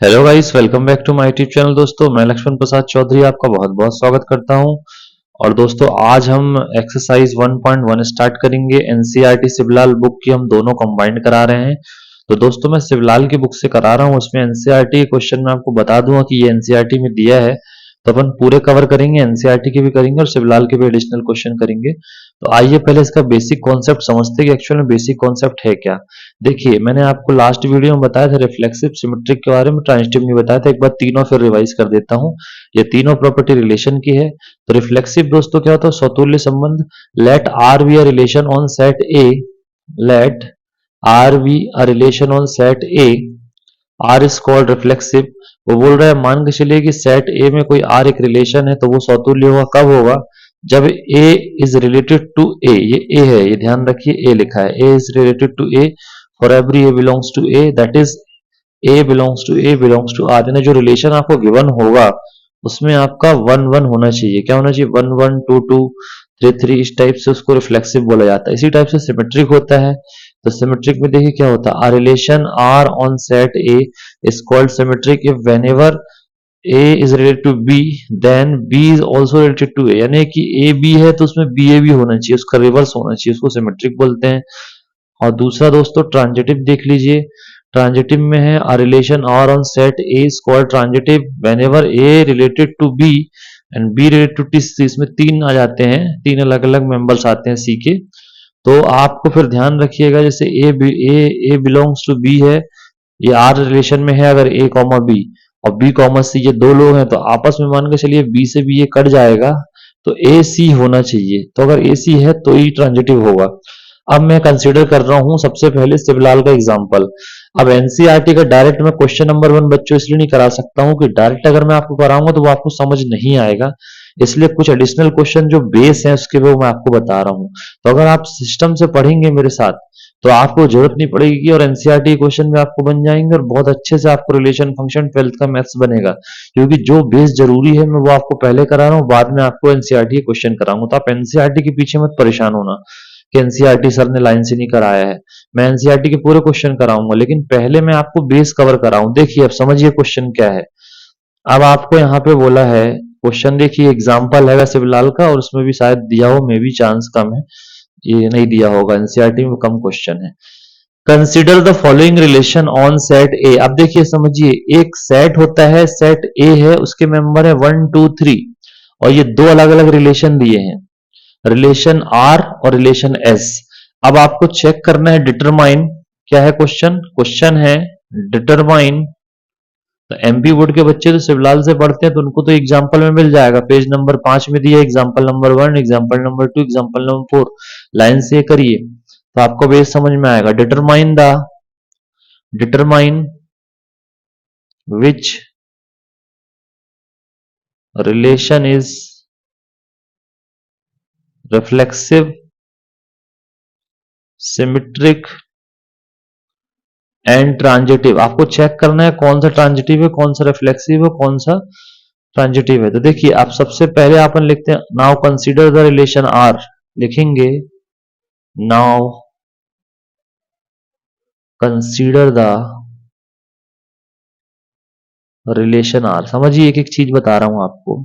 Hello guys, welcome back to my YouTube channel. दोस्तों, मैं लक्ष्मण प्रसाद चौधरी आपका बहुत बहुत स्वागत करता हूं। और दोस्तों, आज हम एक्सरसाइज 1.1 स्टार्ट करेंगे। एनसीईआरटी शिवलाल बुक की हम दोनों कंबाइंड करा रहे हैं। तो दोस्तों, मैं शिवलाल की बुक से करा रहा हूं। उसमें एनसीईआरटी क्वेश्चन मैं आपको बता दूंगा कि ये एनसीईआरटी में दिया है, तो अपन पूरे कवर करेंगे। एनसीईआरटी के भी करेंगे और शिवलाल के भी एडिशनल क्वेश्चन करेंगे। तो आइए पहले इसका बेसिक कॉन्सेप्ट समझते हैं कि एक्चुअल में बेसिक कॉन्सेप्ट है क्या। देखिए, मैंने आपको लास्ट वीडियो में बताया था रिफ्लेक्सिव सिमेट्रिक के बारे में, ट्रांजिटिव नहीं बताया था। एक बार तीनों फिर रिवाइज कर देता हूं। ये तीनों प्रॉपर्टी रिलेशन की है। तो रिफ्लेक्सिव दोस्तों क्या होता है? स्वतुल्य संबंध। Let R be a relation on set A, let R be a relation on set A, R is called reflexive. वो बोल रहा है मान के चलिए कि सेट ए में कोई आर एक रिलेशन है, तो वो स्वतुल्य होगा। कब होगा? जब a is related to a. ये ए है, ये ध्यान रखिए, ए लिखा है। A is related to a for every a belongs to A, that is a belongs to a belongs to R. यानी जो रिलेशन आपको गिवन होगा उसमें आपका 1 1 होना चाहिए। क्या होना चाहिए? 1 1 2 2 3 3। इस टाइप से उसको रिफ्लेक्सिव बोला जाता है। इसी टाइप से सिमेट्रिक होता है। तो सिमेट्रिक में देखिए क्या होता है? A relation R on set A is called symmetric if whenever A is related to B, then B is also related to A। यानी कि A B है तो उसमें B A भी होना चाहिए, उसका रिवर्स होना चाहिए, उसको सिमेट्रिक बोलते हैं। और दूसरा दोस्तों ट्रांजिटिव देख लीजिए। ट्रांजिटिव में है a relation R on set A is called transitive whenever A related to B and B related to C। इसमें तीन आ जाते हैं, तीन अलग अलग मेंबर्स आते हैं C के। तो आपको फिर ध्यान रखिएगा, जैसे A बिलोंग्स टू B है, ये आर रिलेशन में है अगर ए कॉमा बी, और बी कॉमा सी ये दो लोग हैं, तो आपस में मान के चलिए बी से बी ये कट जाएगा, तो ए सी होना चाहिए। तो अगर ए सी है तो ही ट्रांजिटिव होगा। अब मैं कंसीडर कर रहा हूं सबसे पहले शिवलाल का एग्जांपल। अब एनसीईआरटी का डायरेक्ट मैं क्वेश्चन नंबर 1 बच्चों इसलिए नहीं करा सकता हूं कि डायरेक्ट अगर मैं आपको कराऊंगा तो वो आपको समझ नहीं आएगा। इसलिए कुछ एडिशनल क्वेश्चन जो बेस है उसके वो मैं आपको बता रहा हूं। तो अगर आप सिस्टम से पढ़ेंगे मेरे साथ तो आपको जरूरत नहीं पड़ेगी और एनसीईआरटी क्वेश्चन भी आपको बन जाएंगे और बहुत अच्छे से आपको रिलेशन फंक्शन 12th का मैथ्स बनेगा। क्योंकि जो बेस जरूरी है मैं वो आपको पहले करा रहा हूँ, बाद में आपको एनसीईआरटी क्वेश्चन कराऊंगा। तो आप एनसीईआरटी के पीछे मत परेशान होना कि एनसीईआरटी सर ने लाइन से नहीं कराया है। मैं एनसीईआरटी के पूरे क्वेश्चन कराऊंगा, लेकिन पहले मैं आपको बेस कवर कराऊं। देखिए अब समझिए क्वेश्चन क्या है। अब आपको यहाँ पे बोला है क्वेश्चन, देखिए एग्जाम्पल है शिवलाल का और उसमें भी शायद दिया हो, मे भी चांस कम है ये नहीं दिया होगा, एनसीईआरटी में कम क्वेश्चन है। Consider the following relation on set ए। अब देखिए समझिए, एक सेट होता है, सेट ए है, उसके मेंबर है 1 2 3 और ये दो अलग अलग रिलेशन दिए हैं, रिलेशन आर और रिलेशन एस। अब आपको चेक करना है डिटरमाइन, क्या है क्वेश्चन? क्वेश्चन है डिटरमाइन। तो एमपी बोर्ड के बच्चे तो शिवलाल से पढ़ते हैं तो उनको तो एग्जाम्पल में मिल जाएगा। पेज नंबर 5 में दिया example number 1, example number 2, example number 4। Line से करिए तो आपको बेस समझ में आएगा। Determine which relation is reflexive, symmetric and transitive. आपको चेक करना है कौन सा ट्रांजिटिव है, कौन सा रिफ्लेक्सिव है, कौन सा ट्रांजिटिव है। तो देखिए आप सबसे पहले अपन लिखते हैं now consider the relation R. लिखेंगे now consider the relation R. समझिए एक एक चीज बता रहा हूं आपको।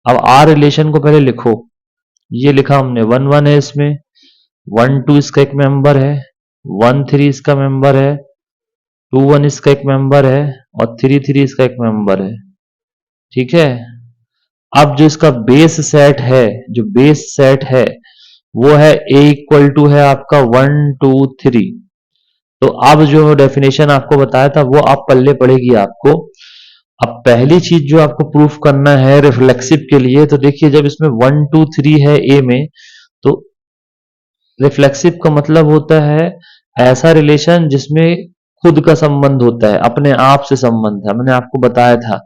अब आर रिलेशन को पहले लिखो। ये लिखा हमने 1 1 है, इसमें 1 2 इसका एक मेंबर है, 1 3 इसका मेंबर है, 2 1 इसका एक मेंबर है और 3 3 इसका एक मेंबर है। ठीक है। अब जो इसका बेस सेट है, जो बेस सेट है वो है ए इक्वल टू है आपका 1 2 3। तो अब जो डेफिनेशन आपको बताया था वो आप पल्ले पड़ेगी आपको। अब पहली चीज जो आपको प्रूफ करना है रिफ्लेक्सिव के लिए, तो देखिए जब इसमें 1 2 3 है ए में, तो रिफ्लेक्सिव का मतलब होता है ऐसा रिलेशन जिसमें खुद का संबंध होता है, अपने आप से संबंध है। मैंने आपको बताया था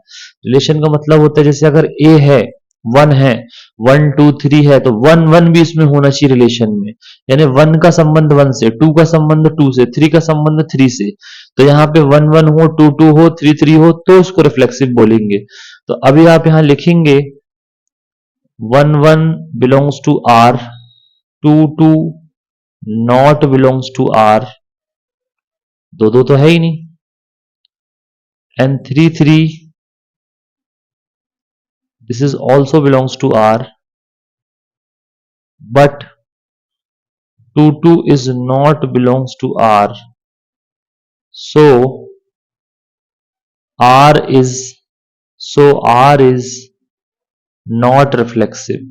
रिलेशन का मतलब होता है जैसे अगर ए है, 1 है, 1 2 3 है, तो 1 1 भी इसमें होना चाहिए रिलेशन में। यानी 1 का संबंध 1 से, 2 का संबंध 2 से, 3 का संबंध 3 से। तो यहाँ पे 1 1 हो, 2 2 हो, 3 3 हो तो उसको रिफ्लेक्सिव बोलेंगे। तो अभी आप यहाँ लिखेंगे 1 1 belongs to R, 2 2 not belongs to R, दो दो तो है ही नहीं, and 3 3, this is also belongs to R, but 2 2 is not belongs to R. So R is R is not reflexive.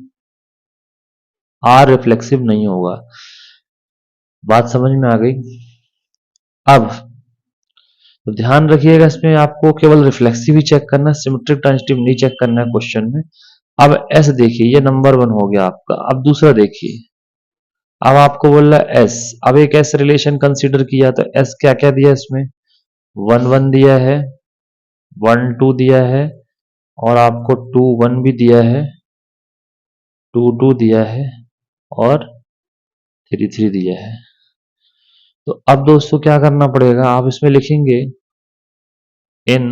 R reflexive नहीं होगा। बात समझ में आ गई? अब तो ध्यान रखिएगा, इसमें आपको केवल रिफ्लेक्सिव ही चेक करना है, सिमेट्रिक ट्रांजिटिव नहीं चेक करना है क्वेश्चन में। अब एस देखिए, ये नंबर 1 हो गया आपका। अब दूसरा देखिए, अब आपको बोल रहा है एस। अब एक एस रिलेशन कंसीडर किया तो एस क्या क्या दिया इसमें? 1 1 दिया है, 1 2 दिया है, और आपको 2 1 भी दिया है, 2 2 दिया है, और 3 3 दिया है। तो अब दोस्तों क्या करना पड़ेगा, आप इसमें लिखेंगे in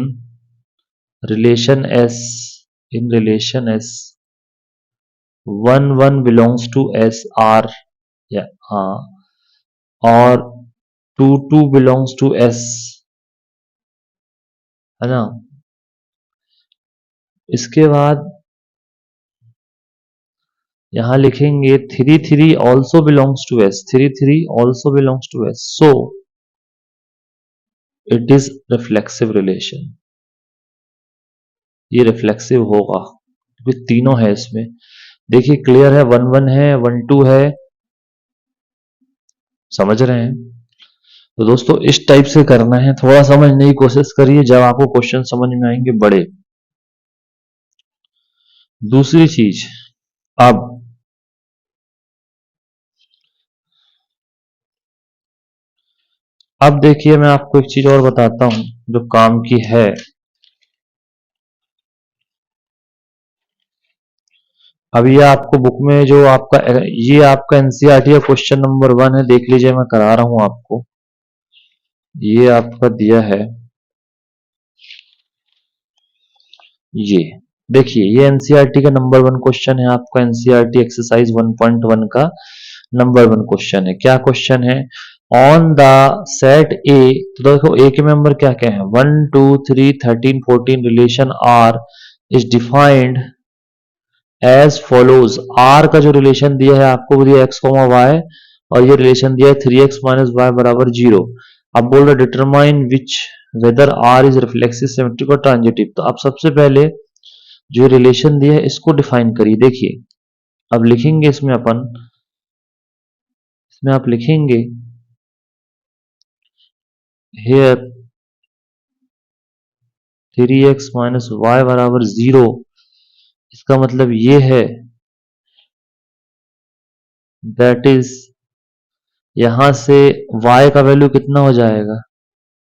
relation S, in relation S 1 1 belongs to S R, या हाँ, और 2 2 बिलोंग्स टू एस, है ना। इसके बाद यहां लिखेंगे 3 3 also belongs to S, 3 3 also belongs to S, so it is reflexive relation. ये रिफ्लेक्सिव होगा क्योंकि तीनों है इसमें। देखिए क्लियर है, 1 1 है, 1 2 है, समझ रहे हैं? तो दोस्तों इस टाइप से करना है, थोड़ा समझने की कोशिश करिए, जब आपको क्वेश्चन समझ में आएंगे बड़े। दूसरी चीज, अब देखिए मैं आपको एक चीज और बताता हूं जो काम की है। अब ये आपको बुक में जो आपका, ये आपका एनसीईआरटी का क्वेश्चन नंबर 1 है, देख लीजिए, मैं करा रहा हूं आपको। ये आपका दिया है, ये देखिए, ये एनसीईआरटी का नंबर 1 क्वेश्चन है, आपका एनसीईआरटी एक्सरसाइज 1.1 का नंबर 1 क्वेश्चन है। क्या क्वेश्चन है? ऑन द सेट ए, तो देखो ए के मेंबर क्या क्या है, 1 2 3 13 14, relation R is defined as follows. R का जो रिलेशन दिया है आपको दिया एक्स कॉमा वाई, और ये रिलेशन दिया है 3x माइनस वाई बराबर 0। अब बोल रहे determine which whether R is reflexive, symmetric और ट्रांजिटिव। तो अब सबसे पहले जो रिलेशन दिया है इसको डिफाइन करिए। देखिए अब लिखेंगे इसमें अपन, इसमें आप लिखेंगे हेयर 3x माइनस वाई बराबर 0। इसका मतलब ये है दैट इज, यहां से y का वैल्यू कितना हो जाएगा,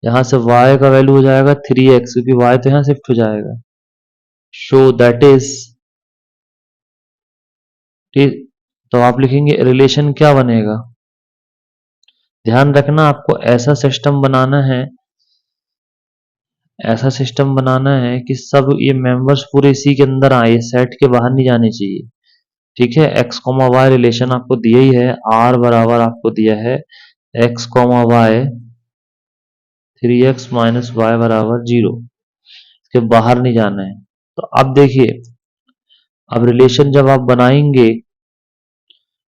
यहां से y का वैल्यू हो जाएगा 3x, क्योंकि y तो यहां शिफ्ट हो जाएगा। शो दैट इज, ठीक, तो आप लिखेंगे रिलेशन क्या बनेगा। ध्यान रखना आपको ऐसा सिस्टम बनाना है, ऐसा सिस्टम बनाना है कि सब ये मेंबर्स पूरे इसी के अंदर आए, सेट के बाहर नहीं जाने चाहिए। ठीक है, एक्स कॉमा वाई रिलेशन आपको दिया ही है, आर बराबर आपको दिया है X comma Y 3x minus Y बराबर 0, इसके बाहर नहीं जाना है। तो अब देखिए, अब रिलेशन जब आप बनाएंगे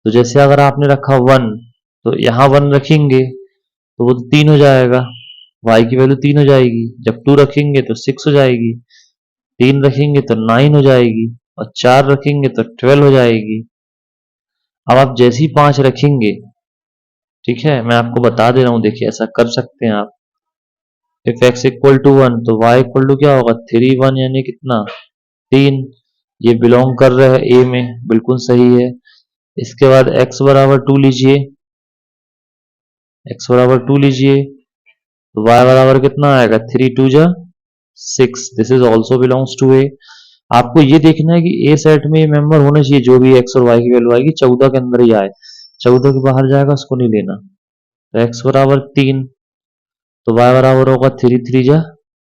तो जैसे अगर आपने रखा 1, तो यहां 1 रखेंगे तो वो तो 3 हो जाएगा, y की वैल्यू 3 हो जाएगी। जब 2 रखेंगे तो 6 हो जाएगी, 3 रखेंगे तो 9 हो जाएगी, और 4 रखेंगे तो 12 हो जाएगी। अब आप जैसी 5 रखेंगे, ठीक है, मैं आपको बता दे रहा हूं, देखिए ऐसा कर सकते हैं आप। इफ x इक्वल टू 1 तो y इक्वल टू क्या होगा, 3 1, यानी कितना, 3। ये बिलोंग कर रहा है ए में, बिल्कुल सही है। इसके बाद x बराबर 2 लीजिए, x बराबर 2 लीजिए, तो y बराबर कितना आएगा, 3 2 जा 6, this is also belongs to A. आपको ये देखना है कि ए सेट में ये मेंबर होना चाहिए, जो भी एक्स और वाई की वैल्यू आएगी 14 के अंदर ही आए, 14 के बाहर जाएगा उसको नहीं लेना। तो एक्स बराबर 3, तो y बराबर होगा 3 3 जा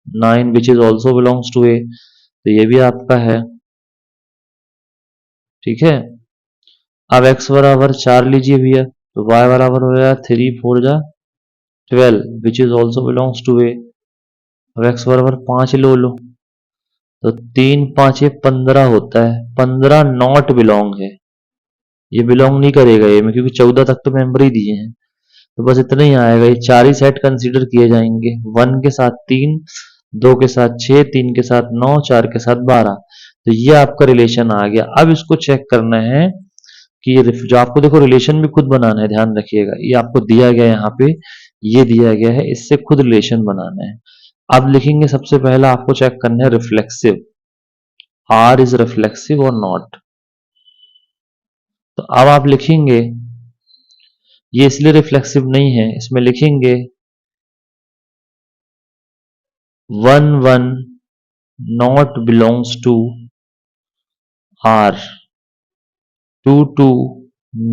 9, which is also belongs to A, तो ये भी आपका है। ठीक है, अब x बराबर 4 लीजिए भैया, तो y बराबर हो जाएगा 3 4 जा 12, which is also belongs to A. अब x बराबर 5 लो लो, तो 3 5 15 होता है, 15 नॉट बिलोंग है, ये बिलोंग नहीं करेगा ये में, क्योंकि 14 तक तो मेंबर ही दिए हैं। तो बस इतना ही आएगा, ये 4 ही सेट कंसीडर किए जाएंगे, 1 के साथ 3, 2 के साथ 6, 3 के साथ 9, 4 के साथ 12। तो ये आपका रिलेशन आ गया। अब इसको चेक करना है कि ये जो आपको देखो रिलेशन भी खुद बनाना है, ध्यान रखिएगा, ये आपको दिया गया है यहाँ पे, ये दिया गया है, इससे खुद रिलेशन बनाना है। अब लिखेंगे सबसे पहला आपको चेक करना है रिफ्लेक्सिव, आर इज रिफ्लेक्सिव और नॉट। तो अब आप लिखेंगे, ये इसलिए रिफ्लेक्सिव नहीं है, इसमें लिखेंगे 1 1 not belongs to R, 2 2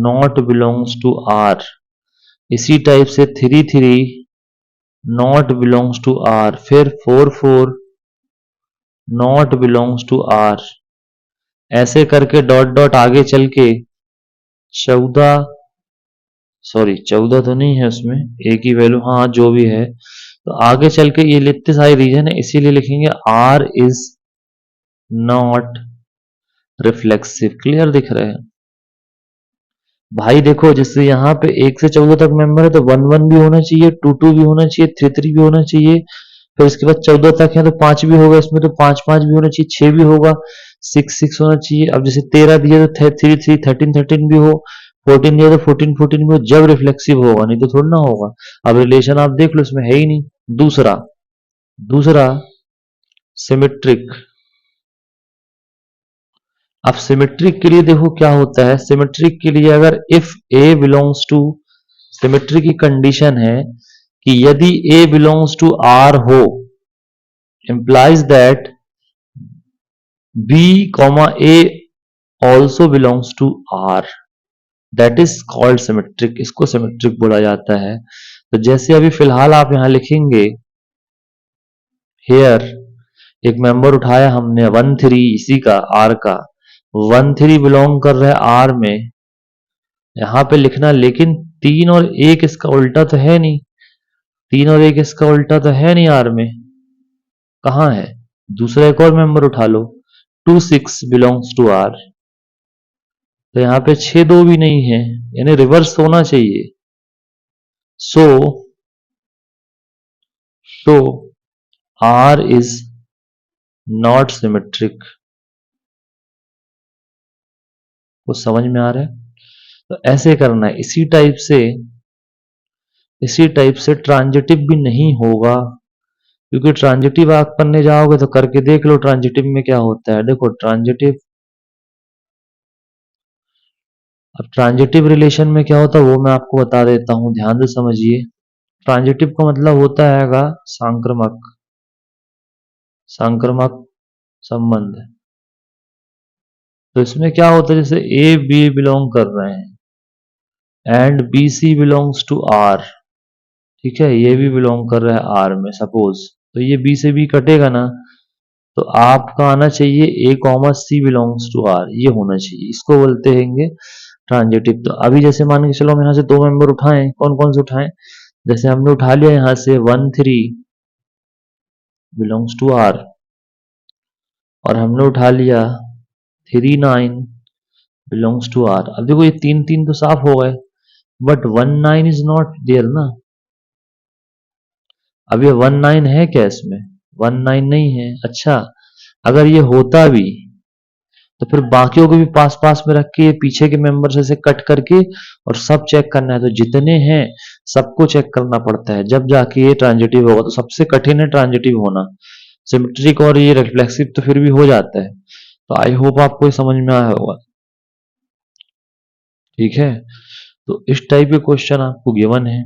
not belongs to R, इसी टाइप से 3 3 not belongs to R, फिर 4 4 not belongs to R, ऐसे करके डॉट डॉट आगे चल के 14, सॉरी 14 तो नहीं है उसमें, एक ही वैल्यू, हाँ जो भी है, तो आगे चल के ये इतने सारे रीजन है, इसीलिए लिखेंगे R is not reflexive. Clear दिख रहे हैं भाई? देखो जैसे यहाँ पे 1 से 14 तक मेंबर है, तो 1 1 भी होना चाहिए, 2 2 भी होना चाहिए, 3 3 भी होना चाहिए, फिर उसके बाद 14 तक है तो 5 भी होगा इसमें, तो 5 5 भी होना चाहिए, 6 भी होगा, 6 6 होना चाहिए। अब जैसे 13 दिया तो 3 3 13 13 भी हो, 14 दिया तो 14 14 भी हो, जब रिफ्लेक्सिव होगा, नहीं तो थोड़ा ना होगा। अब रिलेशन आप देख लो, इसमें है ही नहीं। दूसरा दूसरा सिमेट्रिक। अब सिमेट्रिक के लिए देखो क्या होता है, सिमेट्रिक के लिए अगर if A belongs to, symmetry की कंडीशन है कि यदि ए बिलोंग्स टू आर हो, implies that b comma a also belongs to R, that is called symmetric, इसको सिमेट्रिक बोला जाता है। तो जैसे अभी फिलहाल आप यहां लिखेंगे हेयर, एक मेंबर उठाया हमने 1 3, इसी का R का 1 3 बिलोंग कर रहा है R में, यहां पे लिखना, लेकिन 3 और 1 इसका उल्टा तो है नहीं, 3 और 1 इसका उल्टा तो है नहीं R में, कहां है? दूसरा एक और मेंबर उठा लो, 2 6 बिलोंग्स टू R, तो यहाँ पे 6 2 भी नहीं है, यानी रिवर्स होना चाहिए। सो सो R इज नॉट सिमेट्रिक। वो समझ में आ रहा है? तो ऐसे करना है, इसी टाइप से ट्रांजिटिव भी नहीं होगा, क्योंकि ट्रांजिटिव आप करने जाओगे तो करके देख लो ट्रांजिटिव में क्या होता है। देखो ट्रांजिटिव, अब ट्रांजिटिव रिलेशन में क्या होता है वो मैं आपको बता देता हूं, ध्यान से समझिए। ट्रांजिटिव का मतलब होता है सांक्रामक, सांक्रामक संबंध। तो इसमें क्या होता है, जैसे ए बी बिलोंग कर रहे हैं and B C belongs to R, ठीक है, ये भी बिलोंग कर रहा है आर में सपोज, तो ये बी से बी कटेगा ना, तो आपका आना चाहिए a comma c belongs to R, ये होना चाहिए, इसको बोलते हैं ट्रांजिटिव। तो अभी जैसे मान के चलो हम यहाँ से दो मेंबर उठाएं, कौन कौन से उठाएं, जैसे हमने उठा लिया यहाँ से 1 3 बिलोंग्स टू आर, और हमने उठा लिया 3 9 बिलोंग्स टू आर। अब देखो ये 3 3 तो साफ हो गए, बट 1 9 इज नॉट देयर ना। अब ये 1 9 है क्या इसमें? 1 9 नहीं है। अच्छा, अगर ये होता भी तो फिर बाकियों को भी पास पास में रख के ये पीछे के मेंबर से कट करके और सब चेक करना है, तो जितने हैं सबको चेक करना पड़ता है, जब जाके ये ट्रांजिटिव होगा। तो सबसे कठिन है ट्रांजिटिव होना, सिमेट्रिक और ये रिफ्लेक्सिव तो फिर भी हो जाता है। तो आई होप आपको ये समझ में आया होगा, ठीक है। तो इस टाइप के क्वेश्चन आपको गिवन है।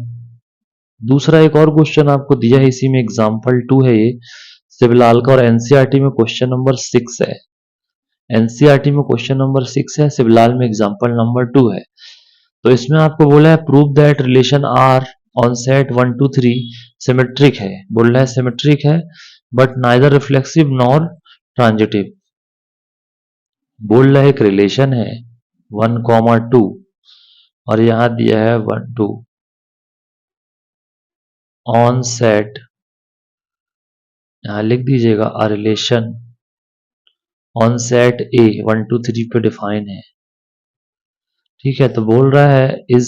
दूसरा एक और क्वेश्चन आपको दिया है इसी में, एग्जाम्पल 2 है ये शिवलाल का, और एनसीईआरटी में क्वेश्चन नंबर 6 है। एनसीईआरटी में क्वेश्चन नंबर 6 है, शिवलाल में एग्जाम्पल नंबर 2 है। तो इसमें आपको बोला है prove that relation R on set 1 2 3 symmetric है, बोल रहा है सिमेट्रिक है but neither reflexive nor transitive. बोल रहा है एक रिलेशन है 1 2 और यहां दिया है 1 2 ऑन सेट यहां लिख दीजिएगा अ रिलेशन ऑन सेट ए 1 2 3 पे डिफाइन है। ठीक है, तो बोल रहा है इज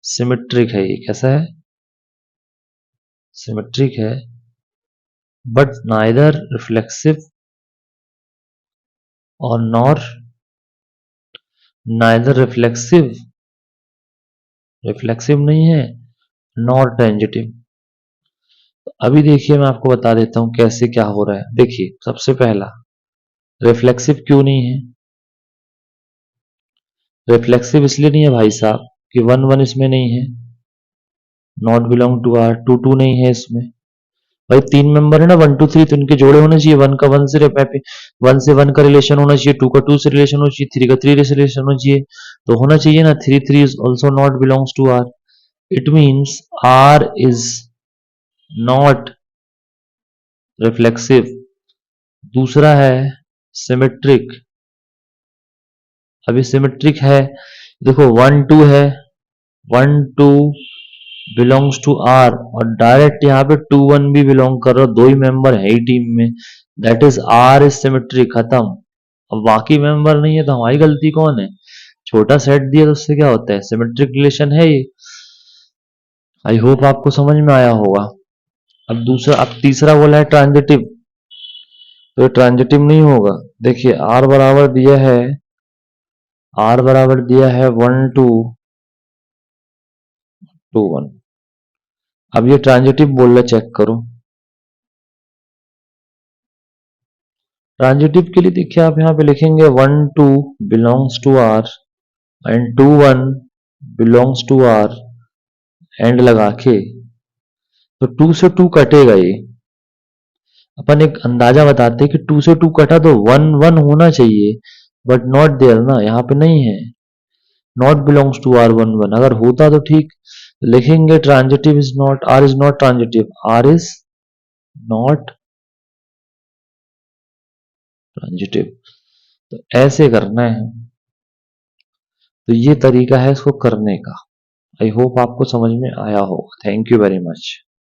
सिमेट्रिक है, ये कैसा है, सिमेट्रिक है, बट नाइदर रिफ्लेक्सिव और नॉर नाइदर रिफ्लेक्सिव, रिफ्लेक्सिव नहीं है, नॉर ट्रांजिटिव। अभी देखिए मैं आपको बता देता हूं कैसे क्या हो रहा है। देखिए सबसे पहला, रिफ्लेक्सिव क्यों नहीं है, रिफ्लेक्सिव इसलिए नहीं है भाई साहब कि 1 1 इसमें नहीं है, नॉट बिलोंग टू आर, 2 2 नहीं है इसमें। भाई 3 मेंबर है ना 1 2 3, तो इनके जोड़े होने चाहिए, 1 का 1 से 1 से 1 का रिलेशन होना चाहिए, 2 का 2 से रिलेशन होना चाहिए, 3 का 3 से रिलेशन होना चाहिए, तो होना चाहिए ना 3 3 is also not belongs to R. It means R is not reflexive. दूसरा है सिमेट्रिक। अभी सिमेट्रिक है, देखो 1 2 है, 1 2 बिलोंग्स टू आर, और डायरेक्ट यहाँ पे 2 1 भी बिलोंग कर रहा हो, दो ही मेंबर है ही टीम में, that is R is symmetric, खत्म। अब बाकी मेंबर नहीं है तो हमारी गलती कौन है, छोटा सेट दिया तो उससे क्या होता है, सिमेट्रिक रिलेशन है ये। आई होप आपको समझ में आया होगा। अब तीसरा बोला है ट्रांजिटिव, तो ट्रांजिटिव नहीं होगा। देखिए आर बराबर दिया है 1 2 2 1। अब ये ट्रांजिटिव बोल रहा, चेक करो। ट्रांजिटिव के लिए देखिए आप यहाँ पे लिखेंगे 1 2 belongs to R and 2 1 belongs to R, and लगा के, तो 2 से 2 कटेगा ये। अपन एक अंदाजा बताते हैं कि 2 से 2 कटा तो 1 1 होना चाहिए, बट नॉट देयर ना, यहाँ पे नहीं है, नॉट बिलोंग्स टू आर 1 1। अगर होता तो ठीक, लिखेंगे transitive is not, R is not transitive, R is not transitive. तो ऐसे करना है, तो ये तरीका है इसको करने का। आई होप आपको समझ में आया होगा। Thank you very much.